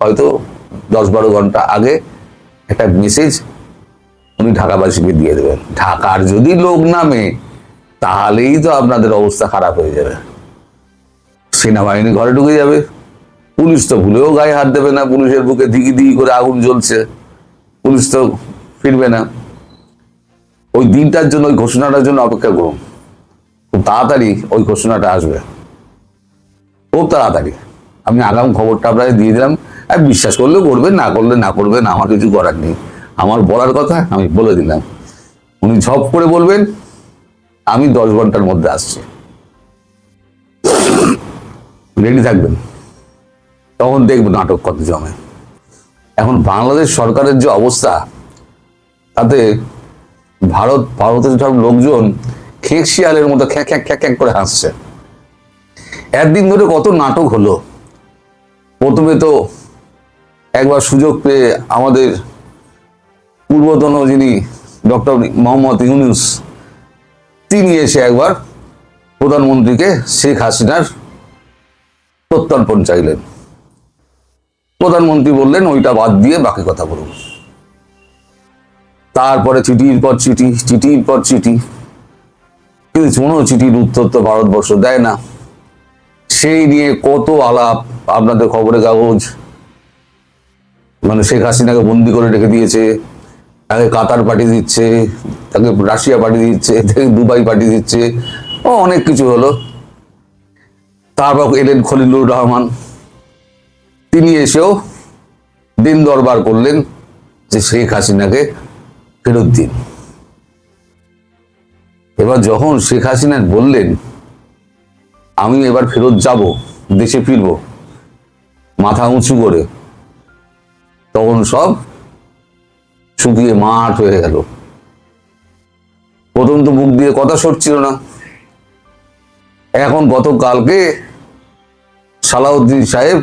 হয়তো 10-12 ঘন্টা আগে একটা মেসেজ উনি ঢাকাবাসীকে দিয়ে দেবেন। ঢাকার যদি লোক নামে তাহলেই তো আপনাদের অবস্থা খারাপ হয়ে যাবে। সেনাবাহিনী ঘরে ঢুকে যাবে, পুলিশ তো ভুলেও গায়ে হাত দেবে না, পুলিশের বুকে দিগি দিগি করে আগুন জ্বলছে, পুলিশ তো ফিরবে না। ওই দিনটার জন্য, ওই ঘোষণাটার জন্য অপেক্ষা করুন। খুব তাড়াতাড়ি ওই ঘোষণাটা আসবে, খুব তাড়াতাড়ি। আমি আগাম খবরটা আপনাকে দিয়ে দিলাম, আর বিশ্বাস করলে করবেন, না করলে না করবেন, আমার কিছু করার নেই। আমার বলার কথা আমি বলে দিলাম, উনি ঝপ করে বলবেন আমি 10 ঘন্টার মধ্যে আসছি, রেডি থাকবেন। তখন দেখবেন নাটক কত জমে। এখন বাংলাদেশ সরকারের যে অবস্থা, তাতে ভারতের সব লোকজন খেক শিয়ালের মতো খ্যাক খ্যাক খ্যাক খ্যাক করে হাসছে। একদিন ধরে কত নাটক হলো। প্রথমে তো একবার সুযোগ পেয়ে আমাদের পূর্বতন যিনি ডক্টর মোহাম্মদ ইউনূস, তিনি এসে একবার প্রধানমন্ত্রীকে শেখ হাসিনার প্রত্যর্পণ চাইলেন। প্রধানমন্ত্রী বললেন ওইটা বাদ দিয়ে বাকি কথা বলুন। তারপরে চিঠির পর চিঠি, চিঠির পর চিঠি, কিন্তু কোনো চিঠির উত্তর তো ভারতবর্ষ দেয় না। সেই নিয়ে কত আলাপ, আপনাদের খবরের কাগজ মানে শেখ হাসিনাকে বন্দি করে রেখে দিয়েছে, তাকে কাতার পাঠিয়ে দিচ্ছে, তাকে রাশিয়া পাঠিয়ে দিচ্ছে, তাকে দুবাই পাঠিয়ে দিচ্ছে, ও অনেক কিছু হলো। তারপর এলেন খলিলুর রহমান, তিনি এসেও দিন দরবার করলেন যে শেখ হাসিনাকে ফেরত দিন। এবার যখন শেখ হাসিনা বললেন আমি এবার ফেরত যাব, দেশে ফিরব মাথা উঁচু করে, তখন সব শুকিয়ে মাঠ হয়ে গেল। প্রথম তো মুখ দিয়ে কথা সরছিল না। এখন গতকালকে সালাউদ্দিন সাহেব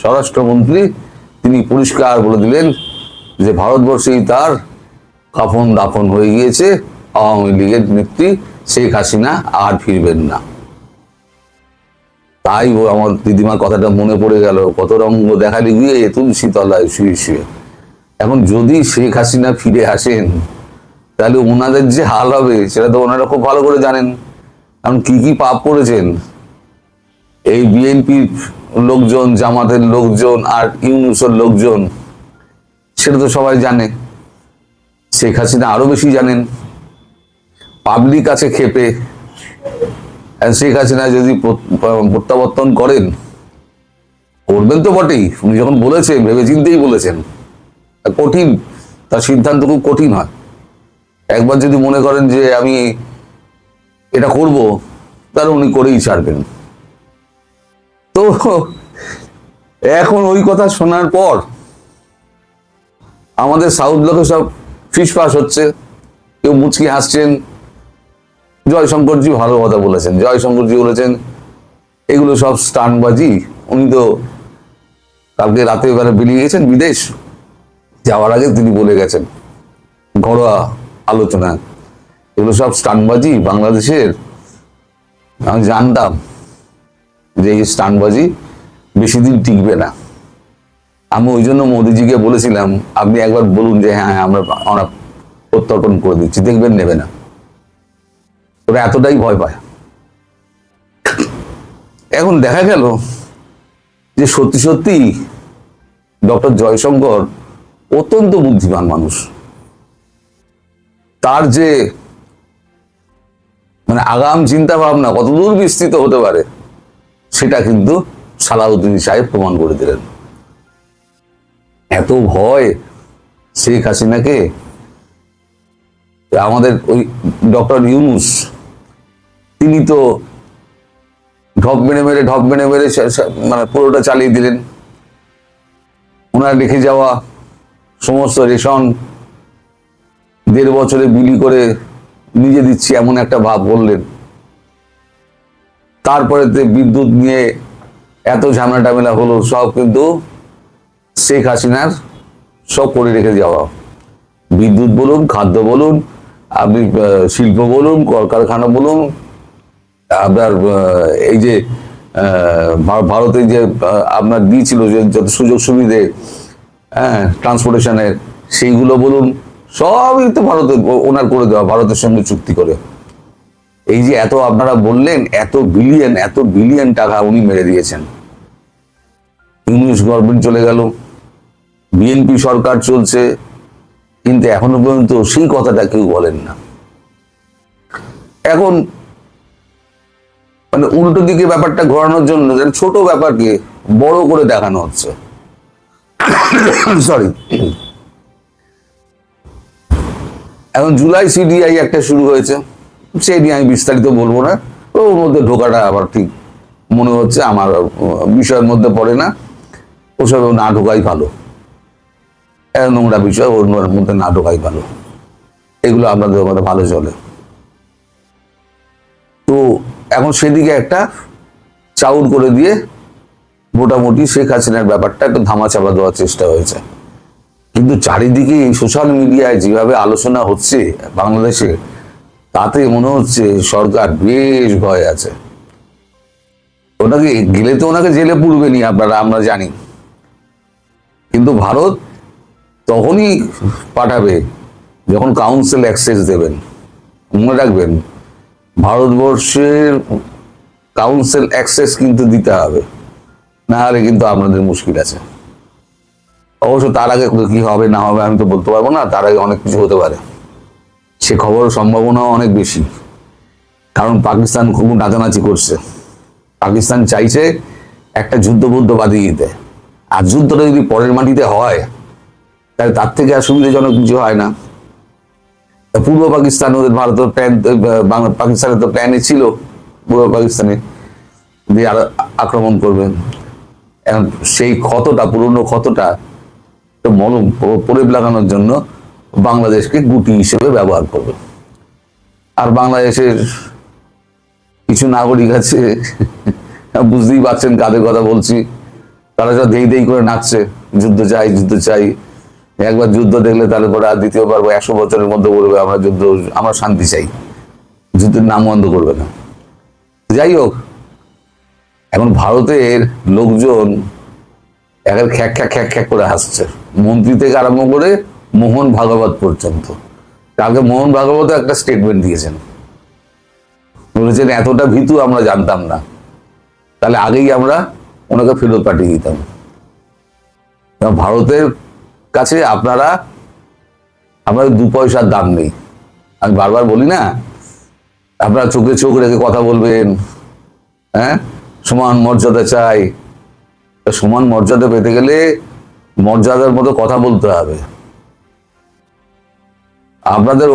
স্বরাষ্ট্রমন্ত্রী, তিনি পরিষ্কার বলে দিলেন যে ভারতবর্ষেই তার কাফন দাফন হয়ে গিয়েছে, আওয়ামী লীগের নেত্রী শেখ হাসিনা আর ফিরবেন না। তাই আমার দিদিমার কথাটা মনে পড়ে গেল, কত রঙ্গ দেখালি গিয়ে তুলসী তলায় শুয়ে শুয়ে। এখন যদি শেখ হাসিনা ফিরে আসেন, তাহলে ওনাদের যে হাল হবে সেটা তো ওনারা খুব ভালো করে জানেন। কারণ কি কি পাপ করেছেন এই বিএনপির লোকজন, জামাতের লোকজন আর ইউনূসের লোকজন, সেটা তো সবাই জানে। শেখ হাসিনা আরো বেশি জানেন। পাবলিক আছে ক্ষেপে, শেখ হাসিনা যদি প্রত্যাবর্তন করেন, করবেন তো বটেই, উনি যখন বলেছেন ভেবে চিন্তেই বলেছেন। কঠিন, তার সিদ্ধান্ত খুব কঠিন হয়। একবার যদি মনে করেন যে আমি এটা করব, তাহলে উনি করেই ছাড়বেন। তো এখন ওই কথা শোনার পর আমাদের সাউথ ব্লকে সব ফিসফাস হচ্ছে, কেউ মুচকি হাসছেন। জয়শঙ্করজি ভালো কথা বলেছেন, জয়শঙ্করজি বলেছেন এগুলো সব স্টান্টবাজি। উনি তো কালকে রাতে বেলা বেরিয়ে গেছেন বিদেশ, যাওয়ার আগে তিনি বলে গেছেন ঘরোয়া আলোচনা, এগুলো সব স্টান্টবাজি বাংলাদেশের। আমি জানতাম যে এই স্টান্টবাজি বেশি দিন টিকবে না। আমি ওই জন্য মোদিজিকে বলেছিলাম আপনি একবার বলুন যে হ্যাঁ আমরা প্রত্যর্পণ করে দিচ্ছি, দেখবেন নেবে না। ওরা এতটাই ভয় পায়। এখন দেখা গেল যে সত্যি সত্যি ডক্টর জয়শঙ্কর অত্যন্ত বুদ্ধিমান মানুষ। তার যে মানে আগাম চিন্তা ভাবনা কতদূর বিস্তৃত হতে পারে, সেটা কিন্তু সালাউদ্দিন সাহেব প্রমাণ করে দিলেন। এত ভয় শেখ হাসিনাকে, আমাদের ওই ডক্টর ইউনূস তিনি তো ঢপ মেরে মেরে মানে পুরোটা চালিয়ে দিলেন। ওনার রেখে যাওয়া সমস্ত রেশন 1.5 বছরে বিলি করে নিজে দিচ্ছি এমন একটা ভাব বললেন। তারপরে বিদ্যুৎ নিয়ে এত ঝামেলা টামেলা হলো, সব কিন্তু শেখ হাসিনার সব করে রেখে যাওয়া। বিদ্যুৎ বলুন, খাদ্য বলুন, আপনি শিল্প বলুন, কলকারখানা বলুন, আপনার এই যে ভারতে যে আপনার দিয়েছিল যে যত সুযোগ সুবিধে, হ্যাঁ, ট্রান্সপোর্টেশনের, সেইগুলো বলুন, সবই তো ভারতের ওনার করে দেওয়া, ভারতের সঙ্গে চুক্তি করে। এই যে এত আপনারা বললেন এত বিলিয়ন টাকা উনি মেরে দিয়েছেন। ইংলিশ গভর্নমেন্ট চলে গেল, বিএনপি সরকার চলছে, কিন্তু এখনো পর্যন্ত সেই কথাটা কেউ বলেন না। এখন মানে উল্টো দিকে ব্যাপারটা ঘোরানোর জন্য ছোট ব্যাপারকে বড় করে দেখানো হচ্ছে। সরি, এখন জুলাই সিডিআই একটা শুরু হয়েছে, সেই নিয়ে আমি বিস্তারিত বলবো না, ওর মধ্যে ঢোকাটা আবার ঠিক মনে হচ্ছে আমার বিষয়ের মধ্যে পড়ে না, ওসব না ঢোকাই ভালো, নোংরা বিষয় ওর মধ্যে না ঢোকাই ভালো, এগুলো আপনাদের মধ্যে ভালো চলে। তো এখন সেদিকে একটা চাউর করে দিয়ে মোটামুটি শেখ হাসিনার ব্যাপারটা একটু ধামাচাপা দেওয়ার চেষ্টা হয়েছে। কিন্তু চারিদিকে সোশ্যাল মিডিয়ায় যেভাবে আলোচনা হচ্ছে বাংলাদেশে, তাতে মনে হচ্ছে সরকার বেশ ভয় আছে। ওনাকে গেলে তো ওনাকে জেলে পুরবেনি আপনারা, আমরা জানি, কিন্তু ভারত তখনই পাঠাবে যখন কাউন্সিল অ্যাক্সেস দেবেন। মনে রাখবেন, ভারতবর্ষের কাউন্সিল অ্যাক্সেস কিন্তু দিতে হবে, না হলে কিন্তু আপনাদের মুশকিল আছে। অবশ্য তার আগে কি হবে না হবে আমি তো বলতে পারবো না, তার আগে অনেক কিছু হতে পারে, সে খবরের সম্ভাবনাও অনেক বেশি। কারণ পাকিস্তান খুব নাচানাচি করছে, পাকিস্তান চাইছে একটা যুদ্ধ বাঁধিয়ে দিতে, আর যুদ্ধটা যদি পরের মাটিতে হয় তাহলে তার থেকে আর সুবিধাজনক কিছু হয় না। পূর্ব পাকিস্তান, ওদের ভারতের প্ল্যান, পাকিস্তানের তো প্ল্যানই ছিল পূর্ব পাকিস্তানে দিয়ে আক্রমণ করবেন। এখন সেই ক্ষতটা, পুরনো ক্ষতটা মলম প্রলেপ লাগানোর জন্য বাংলাদেশকে গুটি হিসেবে ব্যবহার করবে। আর বাংলাদেশের কিছু নাগরিক আছে, বুঝতেই পারছেন কাদের কথা বলছি, তারা সব দেই করে নাচছে, যুদ্ধ চাই। একবার যুদ্ধ দেখলে তাহলে পরে আর দ্বিতীয়বার 100 বছরের মধ্যে বলবে আমরা শান্তি চাই, যুদ্ধের নাম বন্ধ করবে না। যাই হোক, এখন ভারতের লোকজন একের খ্যাক করে হাসছে, মন্ত্রী থেকে আরম্ভ করে মোহন ভাগবত পর্যন্ত। কালকে মোহন ভাগবত একটা স্টেটমেন্ট দিয়েছেন, বলেছেন এতটা ভীতু আমরা জানতাম না, তাহলে আগেই আমরা ওনাকে ফেরত পাঠিয়ে দিতাম। ভারতের কাছে আপনাদের 2 পয়সার দাম নেই। আমি বারবার বলি না, আপনারা চোখে চোখ রেখে কথা বলবেন, হ্যাঁ, সমান মর্যাদা চাই। সমান মর্যাদা পেতে গেলে মর্যাদার মতো কথা বলতে হবে। আপনাদের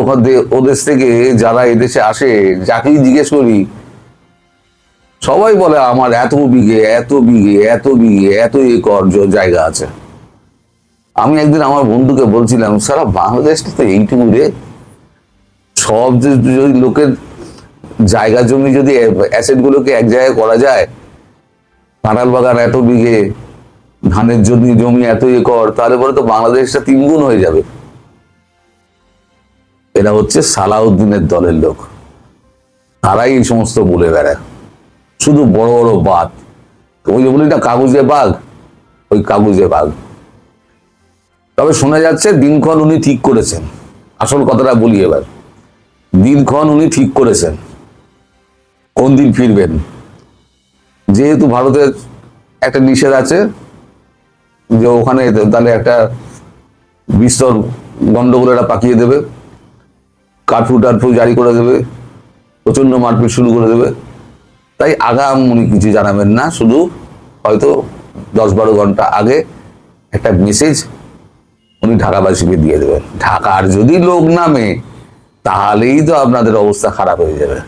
ওদেশ থেকে যারা এদেশে আসে, যাকেই জিজ্ঞেস করি, সবাই বলে আমার এত বিঘে এত একর জায়গা আছে। আমি একদিন আমার বন্ধুকে বলছিলাম, সারা বাংলাদেশটা তো এইটুকু রে, সব যদি লোকের জায়গা জমি যদি অ্যাসেট গুলোকে এক জায়গায় করা যায়, কাঁঠাল বাগান এত বিঘে, ধানের জমি এত একর, তাহলে পরে তো বাংলাদেশটা 3 গুণ হয়ে যাবে। এরা হচ্ছে সালাউদ্দিনের দলের লোক, তারাই এই সমস্ত বলে বেড়ায়, শুধু বড় বড় বাদ। ওই যে বলি না কাগজে বাঘ, ওই কাগজে বাঘ। তবে শোনা যাচ্ছে দিনক্ষণ উনি ঠিক করেছেন। আসল কথাটা বলি এবার, দিনক্ষণ উনি ঠিক করেছেন কোন দিন ফিরবেন। যেহেতু ভারতের একটা নিষেধ আছে যে ওখানে তাহলে একটা বিস্তর গন্ডগোল এরা পাকিয়ে দেবে, কারফিউ জারি করে দেবে, প্রচন্ড মারপিট শুরু করে দেবে, তাই আগাম উনি কিছু জানাবেন না, শুধু হয়তো 10-12 ঘন্টা আগে একটা মেসেজ উনি ঢাকাবাসীকে দিয়ে দেবেন। ঢাকার যদি লোক নামে তাহলেই তো আপনাদের অবস্থা খারাপ হয়ে যাবে,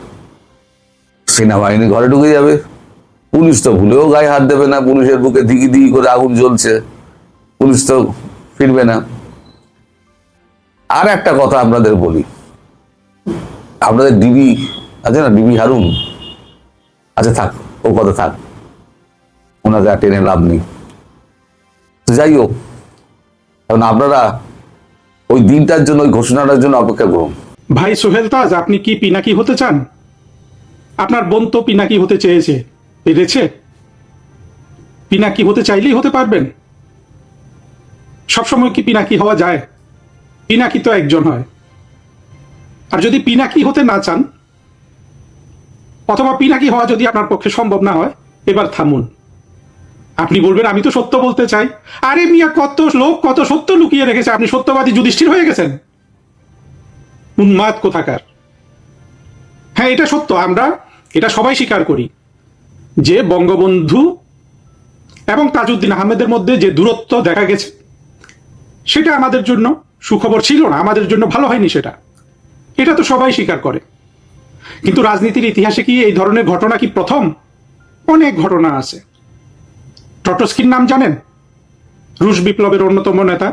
সেনাবাহিনী ঘরে ঢুকে যাবে, পুলিশ তো ভুলেও গায়ে হাত দেবে না, পুলিশের বুকে দিগি করে আগুন জ্বলছে, পুলিশ তো ফিরবে না। আর একটা কথা আপনাদের বলি, আপনাদের ডিবি আছে না, ডিবি হারুন, আচ্ছা থাক, ও কথা থাক, ওনাকে আর টেনে লাভ নেই। তো যাই হোক, এখন আপনারা ওই দিনটার জন্য, ওই ঘোষণাটার জন্য অপেক্ষা করুন। ভাই সোহেল তাজ, আপনি কি পিনাকি হতে চান? আপনার বোন তো পিনাকি হতে চেয়েছে, পেরেছে? পিনাকি হতে চাইলেই হতে পারবেন? সবসময় কি পিনাকি হওয়া যায়? পিনাকি তো একজন হয়। আর যদি পিনাকি হতে না চান, অথবা পিনাকি হওয়া যদি আপনার পক্ষে সম্ভব না হয়, এবার থামুন। আপনি বলবেন আমি তো সত্য বলতে চাই। আরে মিয়া, কত লোক কত সত্য লুকিয়ে রেখেছে, আপনি সত্যবাদী যুধিষ্ঠির হয়ে গেছেন? উন্মাদ কোথাকার। হ্যাঁ, এটা সত্য, আমরা এটা সবাই স্বীকার করি যে বঙ্গবন্ধু এবং তাজউদ্দিন আহমেদের মধ্যে যে দূরত্ব দেখা গেছে, সেটা আমাদের জন্য সুখবর ছিল না, আমাদের জন্য ভালো হয়নি সেটা, এটা তো সবাই স্বীকার করে। কিন্তু রাজনীতির ইতিহাসে কি এই ধরনের ঘটনা কি প্রথম? অনেক ঘটনা আছে। ট্রটস্কির নাম জানেন? রুশ বিপ্লবের অন্যতম নেতা।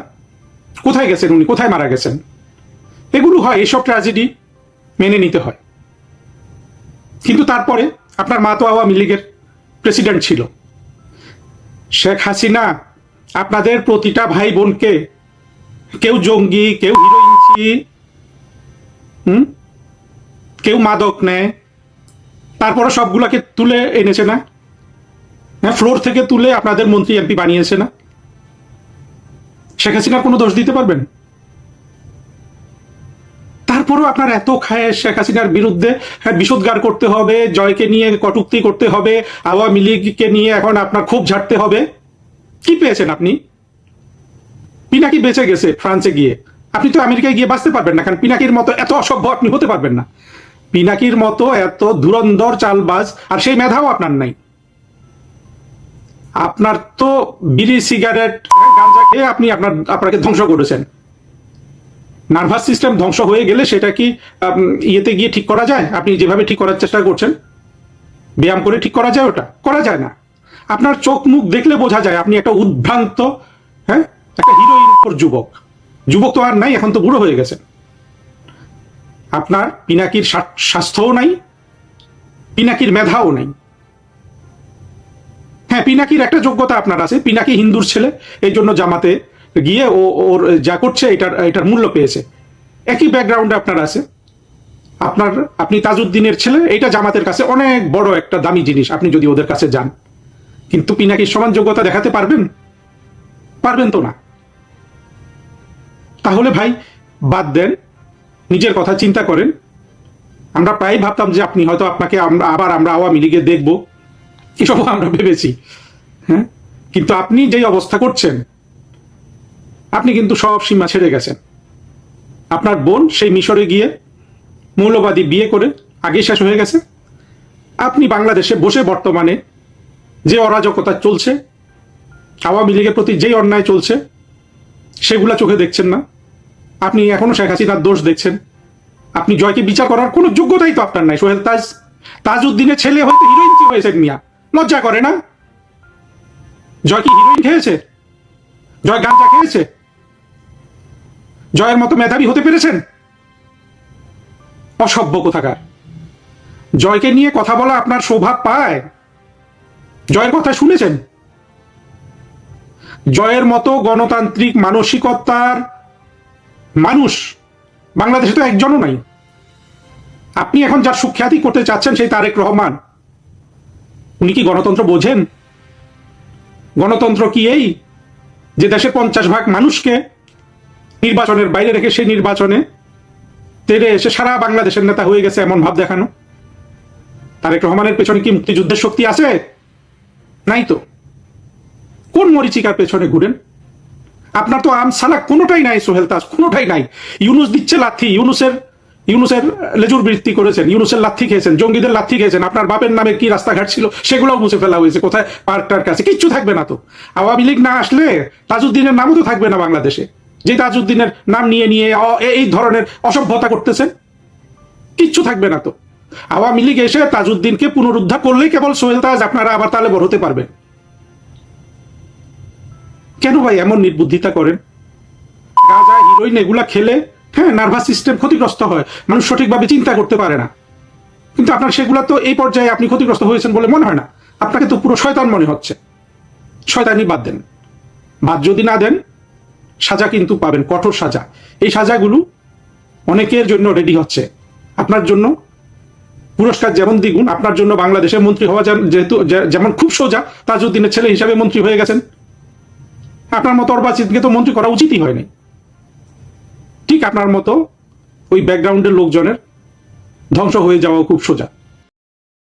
কোথায় গেছেন উনি? কোথায় মারা গেছেন? এগুলো হয়, এসব ট্র্যাজেডি মেনে নিতে হয়। কিন্তু তারপরে আপনার মা তো আওয়ামী লীগের প্রেসিডেন্ট ছিল। শেখ হাসিনা আপনাদের প্রতিটা ভাই বোনকে, কেউ জঙ্গি, কেউ হিরোইনছি, কেউ মাদক নেয়, তারপরে সবগুলাকে তুলে এনেছে না? হ্যাঁ, ফ্লোর থেকে তুলে আপনাদের মন্ত্রী এমপি বানিয়েছে না? শেখ হাসিনার কোনো দোষ দিতে পারবেন? তারপরেও আপনার এত খায় শেখ হাসিনার বিরুদ্ধে বিষোদ্গার করতে হবে, জয়কে নিয়ে কটূক্তি করতে হবে, আওয়ামী লীগকে নিয়ে এখন আপনার খুব ঝাড়তে হবে। কি পেয়েছেন আপনি? পিনাকি বেঁচে গেছে ফ্রান্সে গিয়ে, আপনি তো আমেরিকায় গিয়ে বাঁচতে পারবেন না, কারণ পিনাকির মতো এত অসভ্য আপনি হতে পারবেন না। পিনাকির মতো এত ধুরন্ধর চালবাজ আর সেই মেধাও আপনার নাই। আপনার তো বিড়ি, সিগারেট, গাঁজা খেয়ে আপনি আপনাকে ধ্বংস করেছেন। নার্ভাস সিস্টেম ধ্বংস হয়ে গেলে সেটা কি ইয়েতে গিয়ে ঠিক করা যায়? আপনি যেভাবে ঠিক করার চেষ্টা করছেন, ব্যায়াম করে ঠিক করা যায়? ওটা করা যায় না। আপনার চোখ মুখ দেখলে বোঝা যায় আপনি একটা উদ্ভ্রান্ত, হ্যাঁ, একটা হিরোইন যুবক। যুবক তো আর নাই, এখন তো বুড়ো হয়ে গেছে। আপনার পিনাকির স্বাস্থ্যও নাই, পিনাকির মেধাও নাই। হ্যাঁ, পিনাকির একটা যোগ্যতা আপনার আছে, পিনাকি হিন্দুর ছেলে, এই জন্য জামাতে গিয়ে ওর যা করছে এটার মূল্য পেয়েছে। একই ব্যাকগ্রাউন্ডে আপনার আছে। আপনি তাজউদ্দিনের ছেলে, এটা জামাতের কাছে অনেক বড় একটা দামি জিনিস, আপনি যদি ওদের কাছে যান। কিন্তু পিনাকির সমান যোগ্যতা দেখাতে পারবেন? পারবেন তো না। তাহলে ভাই বাদ দেন, নিজের কথা চিন্তা করেন। আমরা প্রায় ভাবতাম যে আপনাকে আমরা আওয়ামী লীগে দেখব, এসব আমরা ভেবেছি। হ্যাঁ, কিন্তু আপনি যেই অবস্থা করছেন, আপনি কিন্তু সব সীমা ছেড়ে গেছেন। আপনার বোন সেই মিশরে গিয়ে মৌলবাদী বিয়ে করে আগে শেষ হয়ে গেছে। আপনি বাংলাদেশে বসে বর্তমানে যে অরাজকতা চলছে, আওয়ামী লীগের প্রতি যেই অন্যায় চলছে, সেগুলা চোখে দেখছেন না। আপনি এখনো শেখ হাসিনার দোষ দেখছেন। আপনি জয়কে বিচার করার কোনো যোগ্যতাই তো আপনার নাই। সোহেল তাজউদ্দিনের ছেলে হয়তো হিরোইন হয়েছেন মিয়া, লজ্জা করে না? জয় কি হিরোইন খেয়েছে? জয় গাঁজা খেয়েছে? জয়ের মতো মেধাবী হতে পেরেছেন? অসভ্য কোথাকার। জয়কে নিয়ে কথা বলা আপনার সৌভাগ্য পায়? জয়ের কথা শুনেছেন? জয়ের মতো গণতান্ত্রিক মানসিকতার মানুষ বাংলাদেশে তো একজনও নাই। আপনি এখন যার সুখ্যাতি করতে চাচ্ছেন সেই তারেক রহমান, উনি কি গণতন্ত্র বোঝেন? গণতন্ত্র কি এই যে দেশের 50% মানুষকে নির্বাচনের বাইরে রেখে সেই নির্বাচনে তেড়ে এসে সারা বাংলাদেশের নেতা হয়ে গেছে এমন ভাব দেখানো? তারেক রহমানের পেছনে কি মুক্তিযুদ্ধের শক্তি আছে? নাই তো। কোন মরিচিকার পেছনে ঘুরেন? আপনার তো আমসালা কোনোটাই নাই সোহেল তাজ, কোনোটাই নাই। ইউনুস দিচ্ছে লাথি, ইউনুসের লেজুর বৃত্তি করেছেন, ইউনুসের লাথি খেয়েছেন, জঙ্গিদের লাথি খেয়েছেন। আপনার বাপের নামে কি রাস্তাঘাট ছিল সেগুলোও মুছে ফেলা হয়েছে। কোথায় পার্কটার কাছে কিচ্ছু থাকবে না তো। আওয়ামী লীগ না আসলে তাজউদ্দিনের নামও তো থাকবে না বাংলাদেশে, যে তাজউদ্দিনের নাম নিয়ে নিয়ে এই ধরনের অসভ্যতা করতেছেন। কিচ্ছু থাকবে না তো। আওয়ামী লীগ এসে তাজউদ্দিনকে পুনরুদ্ধার করলেই কেবল সোহেল তাজ আপনারা আবার তাহলে বড় হতে পারবেন। কেন ভাই এমন নির্বুদ্ধিতা করেন? গাঁজা, হিরোইন এগুলা খেলে হ্যাঁ নার্ভাস সিস্টেম ক্ষতিগ্রস্ত হয়, মানুষ সঠিকভাবে চিন্তা করতে পারে না। কিন্তু আপনার সেগুলা তো এই পর্যায়ে আপনি ক্ষতিগ্রস্ত হয়েছেন বলে মনে হয় না। আপনাকে তো পুরো শয়তান মনে হচ্ছে। শয়তানি বাদ দেন। বাদ যদি না দেন, সাজা কিন্তু পাবেন, কঠোর সাজা। এই সাজাগুলো অনেকের জন্য রেডি হচ্ছে, আপনার জন্য পুরস্কার যেমন দ্বিগুণ, আপনার জন্য বাংলাদেশের মন্ত্রী হওয়া যেহেতু যেমন খুব সোজা, তাজউদ্দিনের ছেলে হিসাবে মন্ত্রী হয়ে গেছেন। আপনার মতো অর্বাচিতকে তো মন্ত্রী করা উচিতই হয়নি। ঠিক আপনার মতো ওই ব্যাকগ্রাউন্ডের লোকজনের ধ্বংস হয়ে যাওয়াও খুব সোজা।